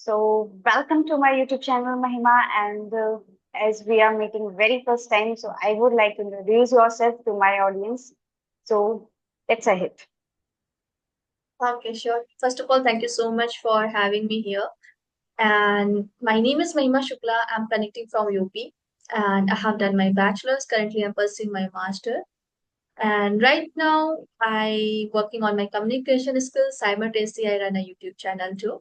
Welcome to my YouTube channel, Mahima. And as we are meeting very first time, so I would like to introduce yourself to my audience. So, let's ahead. Okay, sure. First of all, thank you so much for having me here. And my name is Mahima Shukla. I'm connecting from UP and I have done my bachelor's. Currently, I'm pursuing my master. And right now, I working on my communication skills. Simultaneously, I run a YouTube channel too.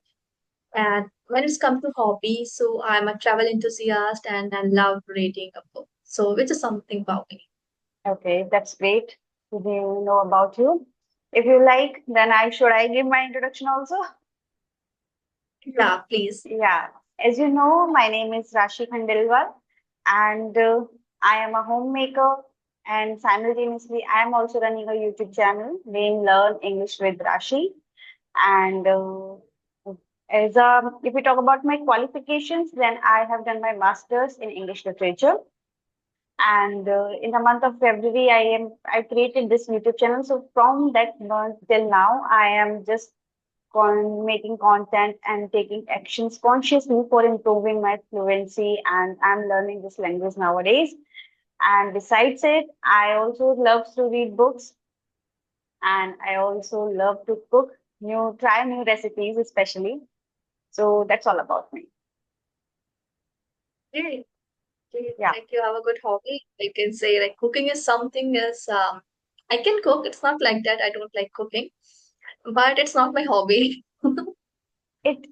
And when it's come to hobby, so I'm a travel enthusiast and I love reading a book. So, which is something about me. Okay, that's great to know about you. If you like, then I give my introduction also. Yeah, please. Yeah, as you know, my name is Rashi Khandelwal, and I am a homemaker. And simultaneously, I am also running a YouTube channel named Learn English with Rashi. And if we talk about my qualifications, then I have done my master's in English literature. And in the month of February, I created this YouTube channel. So from that month till now, I am just making content and taking actions consciously for improving my fluency. And I'm learning this language nowadays. And besides it, I also love to read books, and I also love to try new recipes, especially. So that's all about me. Great. Okay, Yeah. like you have a good hobby. I can say like cooking is something is I can cook. It's not like that. I don't like cooking, but it's not my hobby. It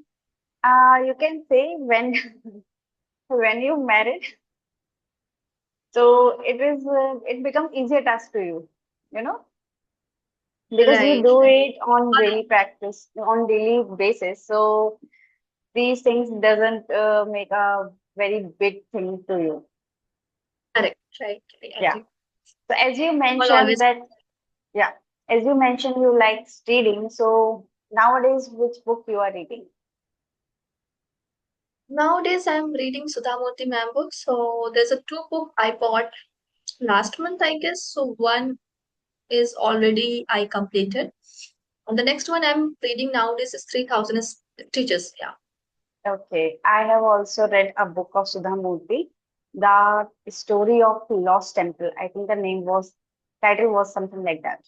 you can say when when you married, so it becomes easier task to you, you know, because you Right, do right. it on daily practice, on daily basis. So these things doesn't make a very big thing to you. Correct, right. I Yeah. agree. So as you All mentioned always. that, yeah, as you mentioned you like reading. So nowadays, which book you are reading? Nowadays, I'm reading Sudhamurti ma'am book. So there's a two book I bought last month, I guess. So one is already I completed. And the next one I'm reading nowadays is 3000 Teachers. Yeah. Okay, I have also read a book of Sudha Murthy, The Story of Lost Temple. I think the title was something like that.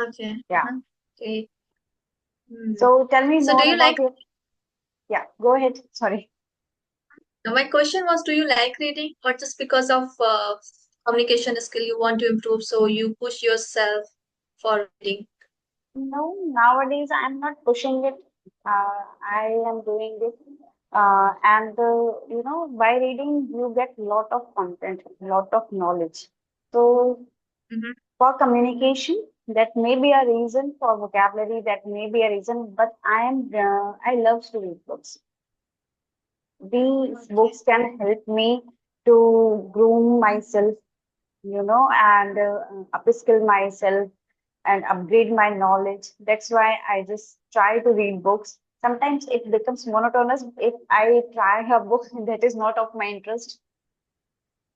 Okay. Yeah. Okay. Hmm. So tell me So do more you like about your, yeah, go ahead. Sorry. Now, my question was, do you like reading or just because of communication skill you want to improve, so you push yourself for reading? No, nowadays I'm not pushing it. I am doing it. By reading, you get lot of content, lot of knowledge. So Hmm. for communication, that may be a reason. For vocabulary, that may be a reason. But I love to read books. These Okay. books can help me to groom myself, and upskill myself and upgrade my knowledge. That's why I just try to read books. Sometimes it becomes monotonous if I try a book that is not of my interest.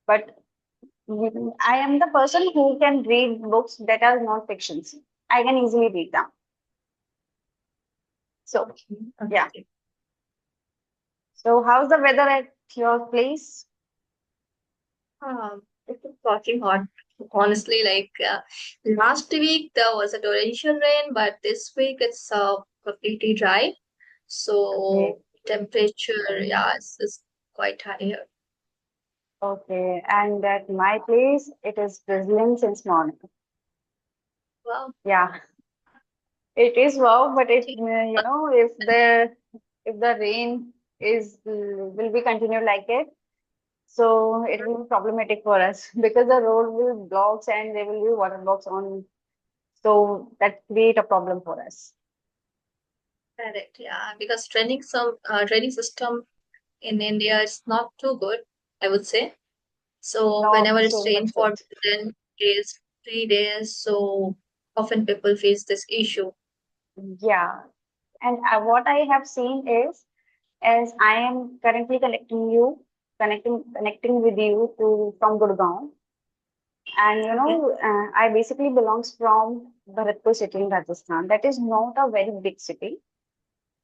But I am the person who can read books that are non-fictions. I can easily read them. So, Okay. yeah. Okay. So, how's the weather at your place? It's fucking hot. Honestly, like last week there was a torrential rain, but this week it's completely dry. Okay. So temperature, yeah, it's quite high here. Okay. And at my place, it is drizzling since morning. Wow. Yeah, it is wow, but Okay. if the rain is will be continued like it, so it will be problematic for us because the road will blocks and there will be water blocks on, so that create a problem for us. Correct, yeah, because training system in India is not too good, I would say. So Not whenever it's so rained much for good. more than days, 3 days, so often people face this issue. Yeah, and what I have seen is, as I am currently connecting with you to from Gurgaon. And Okay. I basically belongs from Bharatpur city in Rajasthan. That is not a very big city,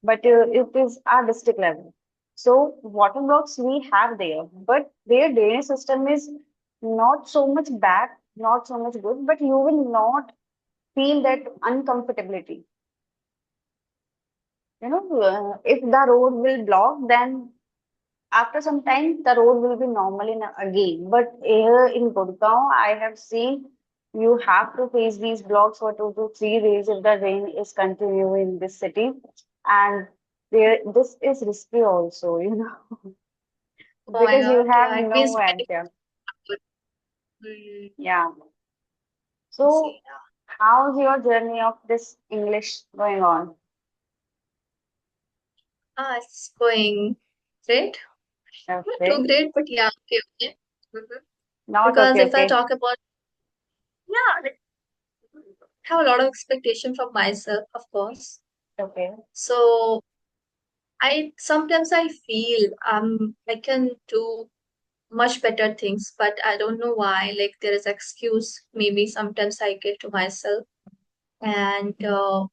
but it is our district level. So water blocks we have there, but their drainage system is not so much bad, not so much good, but you will not feel that uncomfortability. If the road will block, then after some time the road will be normal again. But here in Gurgaon, I have seen you have to face these blocks for 2 to 3 days if the rain is continuing in this city, and this is risky also, Oh my because you God, have yeah, it means no very idea. good. Mm, Yeah. I see. So, how's your journey of this English going on? It's going great. Not too Okay. great, but yeah, okay, okay. Mhm. Not Because okay, if I okay. talk about, yeah, like, have a lot of expectation from myself, of course. Okay. So I sometimes I feel I can do much better things, but I don't know why. Like there is excuse. Maybe sometimes I get to myself, and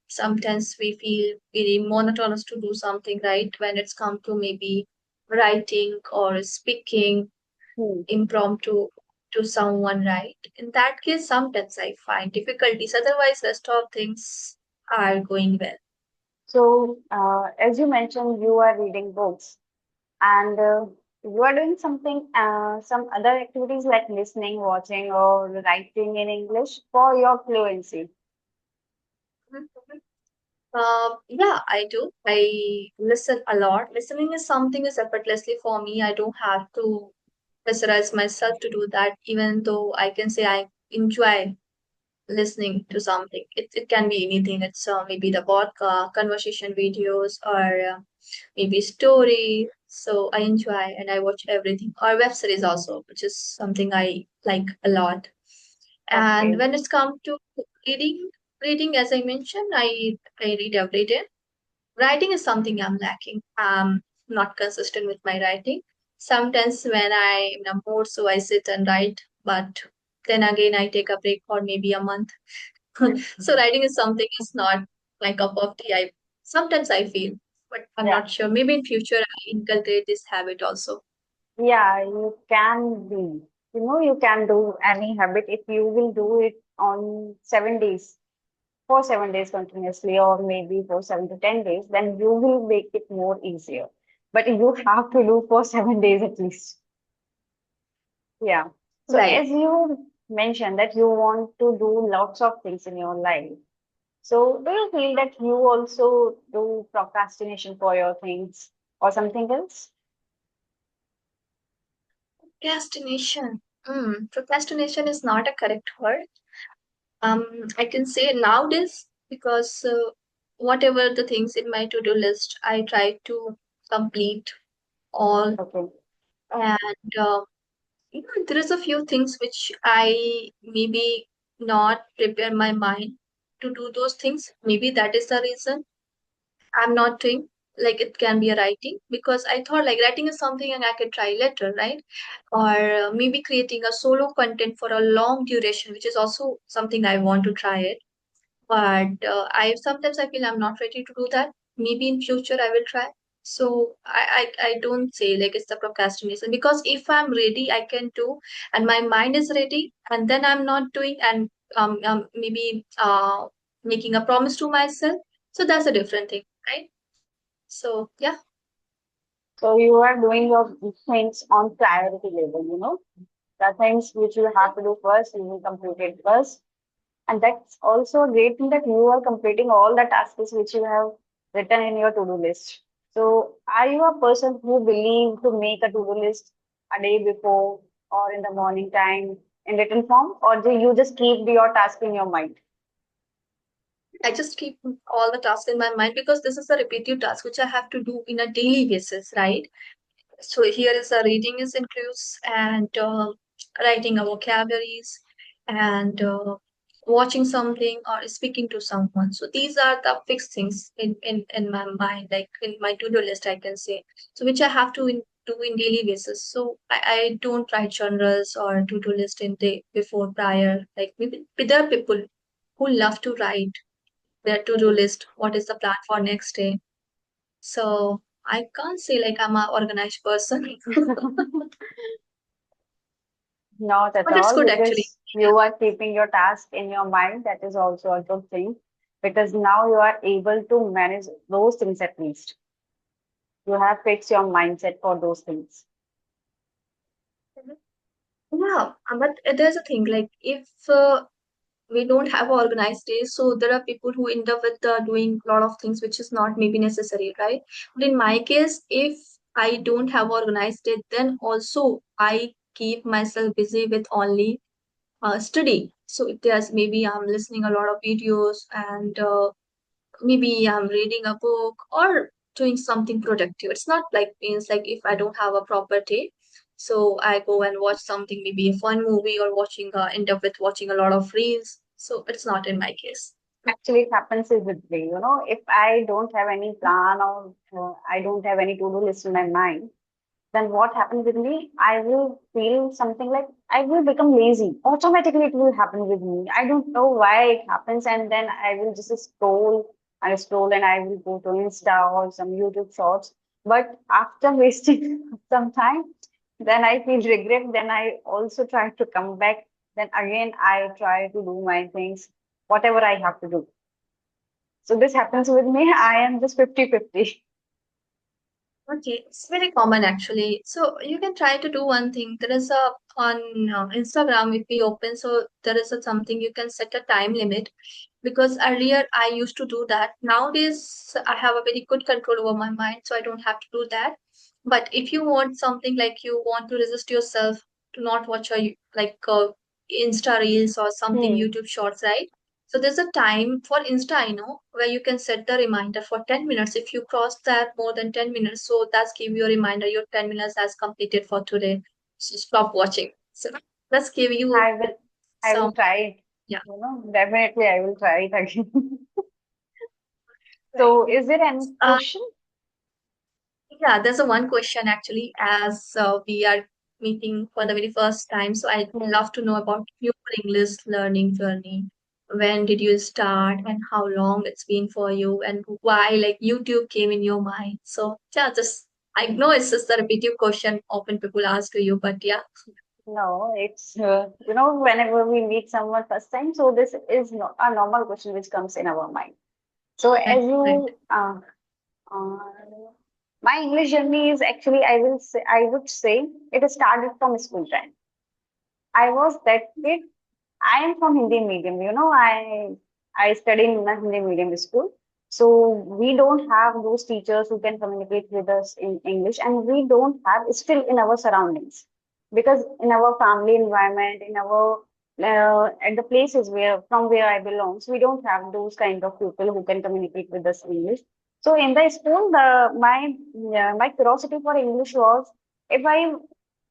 sometimes we feel very monotonous to do something, right? When it's come to maybe writing or speaking Hmm. impromptu to someone, right? In that case, sometimes I find difficulties. Otherwise, rest of things are going well. So, as you mentioned, you are reading books and you are doing something, some other activities like listening, watching, or writing in English for your fluency. Yeah, I do. I listen a lot. Listening is something is effortlessly for me. I don't have to pressurize myself to do that, even though I can say I enjoy listening to something. It can be anything. It's maybe the podcast, conversation videos, or maybe story. So I enjoy and I watch everything. Or web series also, which is something I like a lot. And Okay. when it's come to reading, reading as I mentioned, I read every day. Writing is something I'm lacking. Not consistent with my writing. Sometimes when I'm in a mood, so I sit and write, but then again I take a break for maybe a month. So writing is something is not my cup of tea. I sometimes I feel, but I'm Yeah. not sure. Maybe in future I inculcate this habit also. Yeah, you can be. You can do any habit if you will do it on 7 days, for 7 days continuously, or maybe for 7 to 10 days, then you will make it more easier. But you have to do for 7 days at least. Yeah. So Right. as you mentioned that you want to do lots of things in your life. So do you feel that you also do procrastination for your things or something else? Procrastination. Procrastination is not a correct word. I can say nowadays because whatever the things in my to-do list, I try to complete all. Okay. And there is a few things which I maybe not prepare my mind to do those things. Maybe that is the reason I'm not doing. Like it can be a writing because I thought like writing is something and I can try later, right? Or maybe creating a solo content for a long duration, which is also something I want to try it. But I sometimes I feel I'm not ready to do that. Maybe in future I will try. So I don't say like it's the procrastination because if I'm ready I can do and my mind is ready and then I'm not doing and maybe making a promise to myself. So that's a different thing, right? So yeah. So you are doing your things on priority level, the things which you have to do first, you will complete it first. And that's also a great thing that you are completing all the tasks which you have written in your to-do list. So are you a person who believe to make a to-do list a day before or in the morning time in written form, or do you just keep your task in your mind? I just keep all the tasks in my mind because this is a repetitive task which I have to do in a daily basis, right? So here is a reading is includes and writing a vocabularies and watching something or speaking to someone. So these are the fixed things in my mind, like in my to-do list, I can say. So which I have to do in daily basis. So I don't write journals or to-do list in day before prior. Like maybe there are people who love to write their to-do Hmm. list. What is the plan for next day? So I can't say like I'm an organized person, Not at but it's all, good actually. because you are keeping your task in your mind. That is also a good thing, because now you are able to manage those things at least. You have fixed your mindset for those things. Yeah, but there's a thing like if we don't have organized days, so there are people who end up with doing a lot of things which is not maybe necessary, right? But in my case, if I don't have organized day, then also I keep myself busy with only study. So if there's maybe I'm listening a lot of videos and maybe I'm reading a book or doing something productive. It's not like means like if I don't have a proper day, so I go and watch something, maybe a fun movie or watching end up with watching a lot of reels. So it's not in my case. Actually, it happens is with me. If I don't have any plan, or I don't have any to-do list in my mind, then what happens with me? I will feel something like I will become lazy. Automatically, it will happen with me. I don't know why it happens, and then I will just scroll and scroll, and I will go to Insta or some YouTube shorts. But after wasting some time, then I feel regret. Then I also try to come back. Then again, I try to do my things, whatever I have to do. So this happens with me. I am just 50-50. Okay, it's very common actually. So you can try to do one thing. There is a on Instagram if we open, so there is a something you can set a time limit because earlier I used to do that. Nowadays I have a very good control over my mind, so I don't have to do that. But if you want something like you want to resist yourself to not watch a like Insta reels or something Hmm. YouTube shorts, right? So there's a time for Insta, I know, where you can set the reminder for 10 minutes. If you cross that more than 10 minutes, so that's give you a reminder your 10 minutes has completed for today. So stop watching. So let's give you I will I will some, try it. yeah, Definitely I will try it again. right. So is there any Uh, question? yeah, there's a one question actually as we are meeting for the very first time. So I'd Hmm. love to know about your English learning journey. When did you start and how long it's been for you and why like YouTube came in your mind? So yeah, just I know it's just a repetitive question often people ask to you, but yeah, No, it's whenever we meet someone first time, so this is not a normal question which comes in our mind. So as right, right. you uh, my English journey is actually, I would say it started from school time. I was that kid. I am from Hindi medium. I studied in a Hindi medium school. So we don't have those teachers who can communicate with us in English, and we don't have still in our surroundings, because in our family environment, in our at the places where I belong, so we don't have those kind of people who can communicate with us in English. So in the school, my curiosity for English was, if I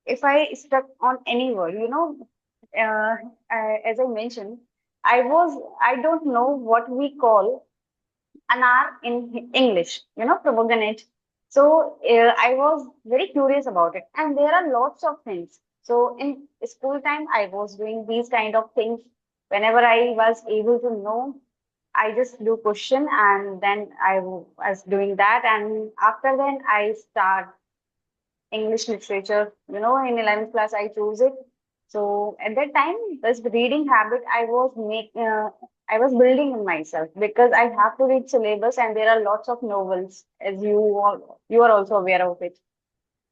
if I stuck on any word, uh, as I mentioned, I don't know what we call an R in English, promoganate. So I was very curious about it, and there are lots of things. So in school time, I was doing these kind of things. Whenever I was able to know, I just do question, and then was doing that, and after then I start English literature. In 11th class, I chose it. So at that time, this reading habit I was building in myself, because I have to read syllabus, and there are lots of novels, as you are also aware of it.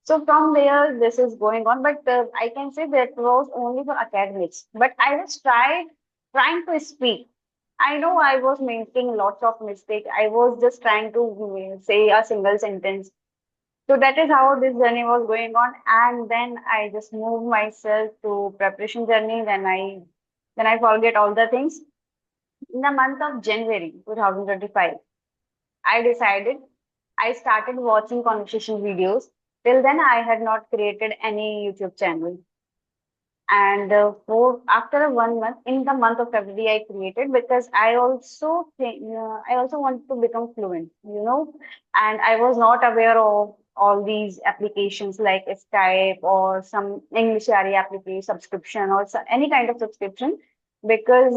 So from there, this is going on, but I can say that was only for academics. But I was trying to speak. I know I was making lots of mistakes. I was just trying to say a single sentence, so that is how this journey was going on. And then I just moved myself to preparation journey. Then I forget all the things. In the month of January 2025, I decided I started watching conversation videos. Till then, I had not created any YouTube channel. And for after 1 month, in the month of February, I created, because I also wanted to become fluent, and I was not aware of all these applications like Skype or some English area application subscription, or any kind of subscription, because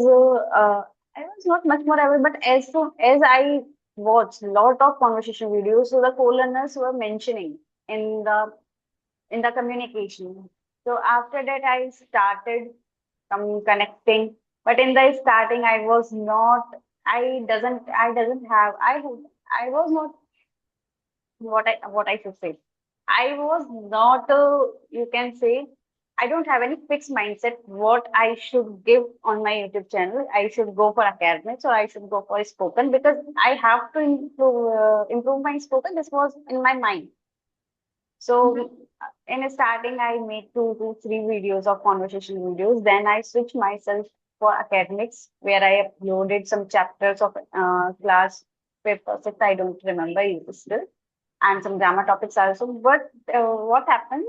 I was not much more aware. But as soon as I watched lot of conversation videos. So the co-learners were mentioning in the communication. So after that, I started connecting. But in the starting, I was not. I doesn't have. I was not what I should say. I was not, you can say, I don't have any fixed mindset what I should give on my YouTube channel. I should go for academics or I should go for spoken because I have to improve my spoken. This was in my mind. Mhm. So in starting, I made two, three videos of conversation videos. Then I switched myself for academics, where I uploaded some chapters of class paper six. I don't remember still, and some grammar topics also. But what happened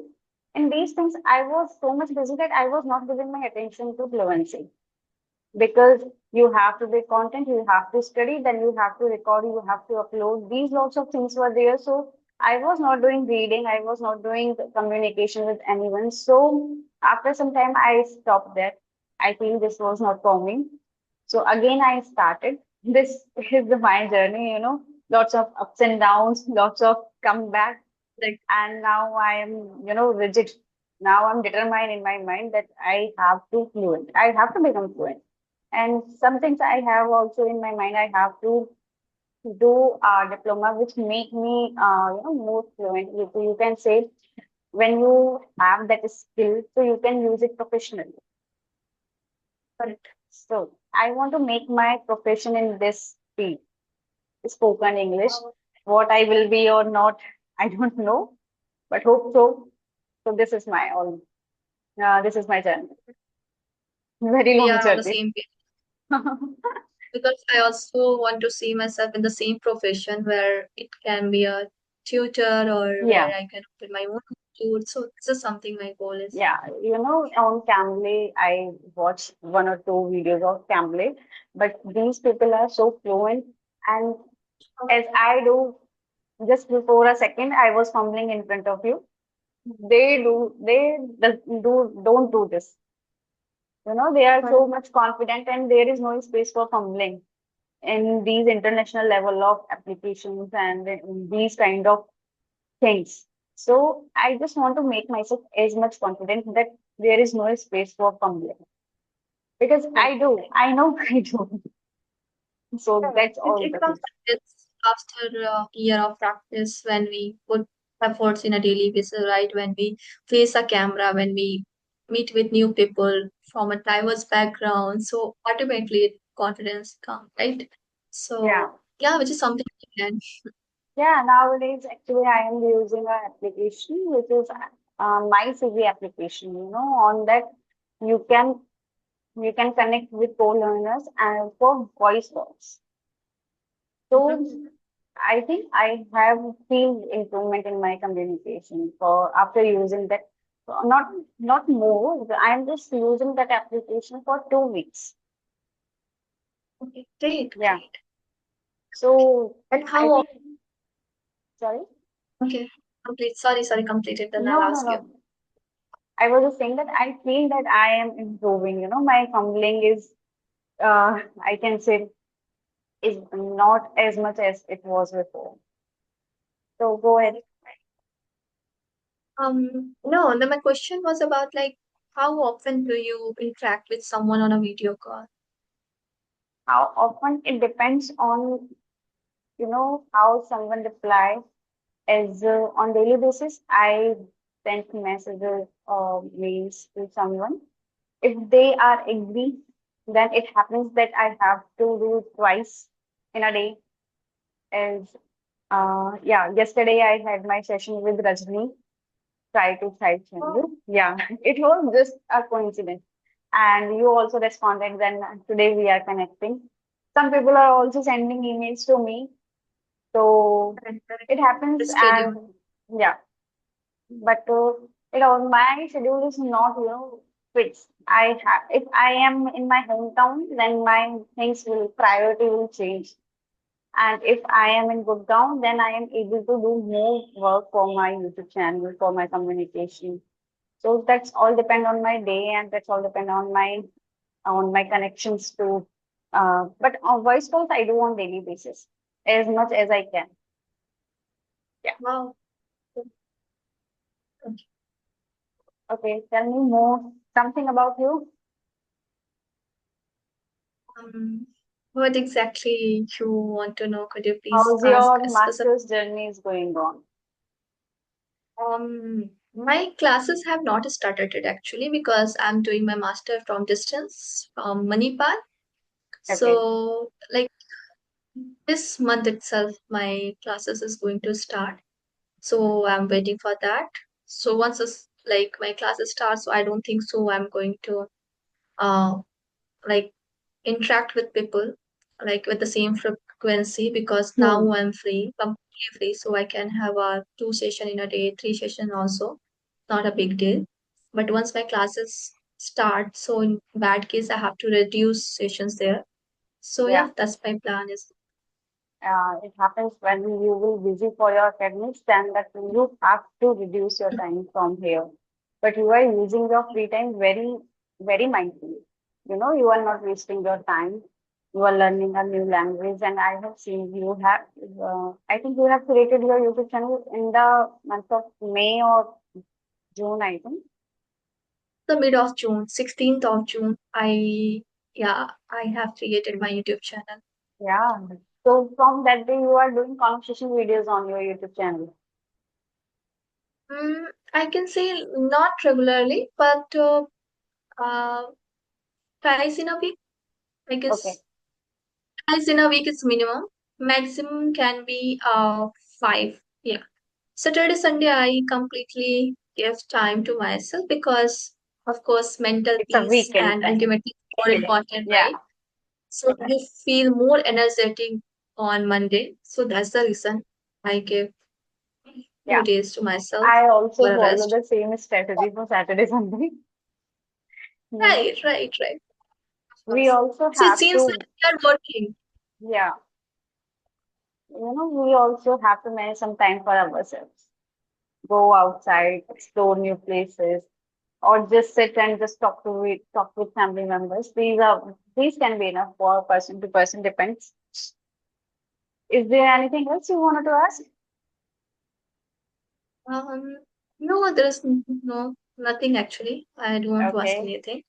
in these things? I was so much busy that I was not giving my attention to fluency because you have to make content, you have to study, then you have to record, you have to upload. These lots of things were there. So I was not doing reading, I was not doing communication with anyone. So after some time, I stopped that. I feel this was not for me. So again, I started. This is my journey, lots of ups and downs, lots of comeback. Like, And now I am, rigid. Now I'm determined in my mind that I have to fluent. I have to become fluent. And some things I have also in my mind. I have to do a diploma which make me, more fluent. You can say when you have that skill, so you can use it professionally. correct. So I want to make my profession in this field, spoken English. What I will be or not, I don't know, but hope so. So this is my all. This is my journey. Very We long are on the journey. same page because I also want to see myself in the same profession where it can be a tutor or where Yeah, I can open my own institute. So this is something my goal is. yeah. On Cambly, I watched one or two videos of Cambly, but these people are so fluent. And as I do, just before a second, I was fumbling in front of you. They don't do this. They are so Correct. much confident, and there is no space for fumbling in these international level of applications and in these kind of things. So I just want to make myself as much confident that there is no space for fumbling because Correct. I know I do. So Yeah, that's all it the comes things. it's after a year of practice when we put efforts in a daily basis, right? When we face a camera, when we meet with new people from a diverse background, so ultimately confidence comes, right? Yeah. So yeah, which is something we can. Yeah, nowadays actually I am using an application which is my CV application. On that you can you can connect with co-learners and for voice calls. So Mhm. I think I have seen improvement in my communication for after using that. Not more. I'm just using that application for 2 weeks. Okay, great, Yeah. great. So And I how? think sorry. Okay, complete. Sorry, completed. Then I'll No, no, ask you. no. I was just saying that I feel that I am improving. My fumbling is I can say is not as much as it was before. So go ahead. No, then my question was about like how often do you interact with someone on a video call? How often it depends on how someone reply. As on daily basis, I send messages or mails to someone. If they are agree, then it happens that I have to do it twice in a day. As yeah, yesterday I had my session with Rajni, try to side channel. Oh, Yeah, it was just a coincidence. And you also responded, then today we are connecting. Some people are also sending emails to me. So correct, correct. it happens, The schedule. and yeah, but my schedule is not fixed. If I am in my hometown, then my things will priority will change. And if I am in Gurgaon, then I am able to do more work for my YouTube channel, for my communication. So that's all depend on my day, and that's all depend on my connections to. But on voice calls, I do on daily basis. as much as I can. Yeah. Wow. Okay. Okay, tell me more something about you. Um, what exactly you want to know? Could you please How's ask your a specific? master's journey is going on? My classes have not started yet actually because I'm doing my master from distance from Manipal. Okay. So, like this month itself, my classes is going to start. So I'm waiting for that. So once this, like my classes start, so I don't think so I'm going to uh like interact with people like with the same frequency because Hmm. now I'm free, completely free, so I can have a 2 session in a day, 3 session also. Not a big deal. But once my classes start, so in that case I have to reduce sessions there. So Yeah. yeah, that's my plan is. It happens when you will busy for your academics, then that you have to reduce your time from here. But you are using your free time very, very mindfully. You know, you are not wasting your time. You are learning a new language, and I have seen you have. I think you have created your YouTube channel in the month of May or June, I think. The mid of June, 16th of June, I have created my YouTube channel. Yeah. So from that day, you are doing conversation videos on your YouTube channel. I can say not regularly, but uh, twice in a week. I Okay. guess twice in a week is minimum. Maximum can be five. Yeah. Saturday, Sunday, I completely give time to myself because, of course, mental It's a peace weekend and time. ultimately more important, Yeah. right? So you feel more energetic on Monday. So that's the reason I give Yeah. 2 days to myself I also for a follow rest. the same strategy for Saturday, Sunday. You know, Right. Of we course. also So it have seems to, like you're working. yeah, we also have to manage some time for ourselves. Go outside, explore new places, or just sit and just talk with family members. These can be enough for person to person, depends. Is there anything else you wanted to ask? Um, no, no nothing actually. I don't want to ask Okay, anything.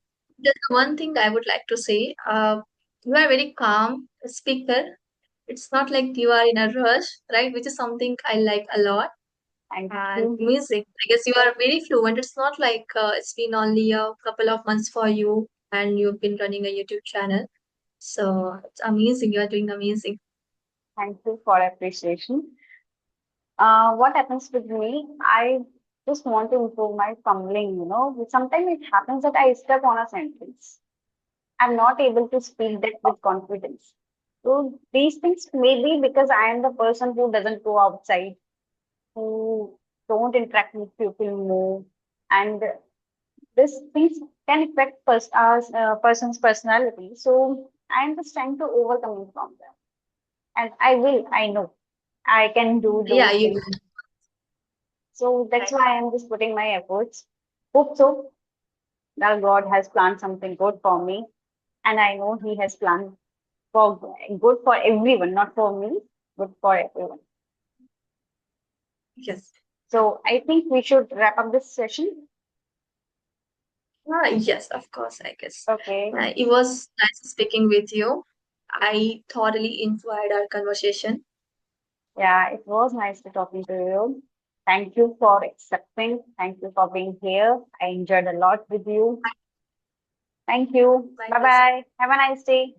Just one thing I would like to say. You are very calm speaker. It's not like you are in a rush, right? Which is something I like a lot. thank And you. music, I guess you are very fluent. It's not like it's been only a couple of months for you and you've been running a YouTube channel. So it's amazing. You are doing amazing. Thank you for appreciation. What happens with me? I just want to improve my fumbling, Sometimes it happens that I stuck on a sentence. I'm not able to speak that with confidence. So these things may be because I am the person who doesn't go outside, who don't interact with people more, and these things can affect person's personality. So I am just trying to overcome it from them, and I will. I know I can do Yeah, those you things. So that's right. why I'm just putting my efforts. Hope so that God has planned something good for me. And I know He has planned for good for everyone, not for me, but for everyone. Yes. So I think we should wrap up this session. Yes, of course, I guess. Okay. It was nice speaking with you. I thoroughly enjoyed our conversation. Yeah, it was nice to talking to you. Thank you for accepting. Thank you for being here. I enjoyed a lot with you. Thank you. My Bye pleasure. bye. Have a nice day.